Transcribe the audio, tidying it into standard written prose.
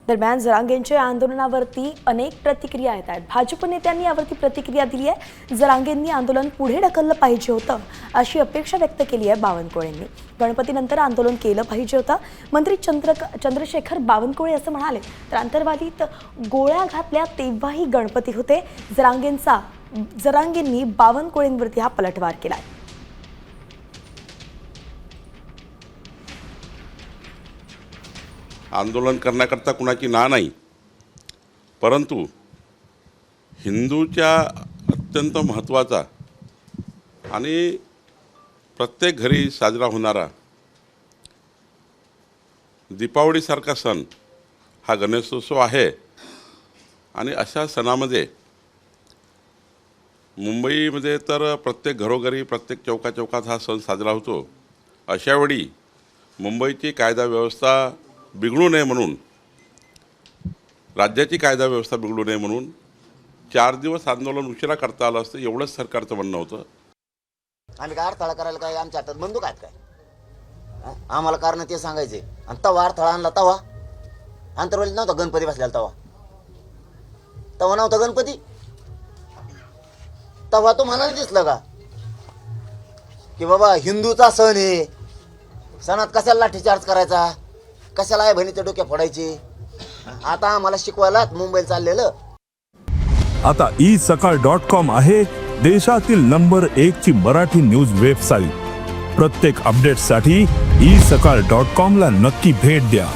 दरम्यान जरांगेंच्या आंदोलनावरती अनेक प्रतिक्रिया येत आहेत। भाजप नेत्यांनी यावरती प्रतिक्रिया दिली आहे। जरांगेंनी आंदोलन पुढे ढकललं पाहिजे होतं अशी अपेक्षा व्यक्त केली आहे बावनकुळेंनी। गणपतीनंतर आंदोलन केलं पाहिजे होतं मंत्री चंद्रशेखर बावनकुळे असं म्हणाले। तर अंतर्वालीत गोळ्या घातल्या तेव्हाही गणपती होते। जरांगेंनी बावनकुळेंवरती हा पलटवार केलाय। आंदोलन करण्याकरता कुणाची ना नाही, परंतु हिंदूच्या अत्यंत महत्त्वाचा आणि प्रत्येक घरी साजरा होणारा दीपावलीसारखा सण हा गणेशोत्सव आहे। आणि अशा सणामध्ये मुंबईमध्ये तर प्रत्येक घरोघरी प्रत्येक चौकाचौकात हा सण साजरा होतो। अशावेळी मुंबईची कायदा व्यवस्था बिघडू नये म्हणून, राज्याची कायदा व्यवस्था बिघडू नये म्हणून 4 दिवस आंदोलन उशिरा करता आलं असतं, एवढंच सरकारचं म्हणणं होतं। आम्ही काय अडथळा करायला काय आमच्या हातात बंदूक आहेत काय? आम्हाला कारण ते सांगायचे। आणि तवा अडथळा आणला तवा अंतरवलीत नव्हता गणपती बसलेला, तवा नव्हता गणपती। तवा तो म्हणायला दिसलं का की बाबा हिंदूचा सण आहे, सणात कशाला लाठीचार्ज करायचा, कशाला आहे बहिणीचे डोके फोडायचे? आता आम्हाला शिकवायला मुंबईला चाललेलं। आता isakal.com आहे देशातील नंबर 1 ची मराठी न्यूज वेबसाईट। प्रत्येक अपडेटसाठी isakal.com ला नक्की भेट द्या।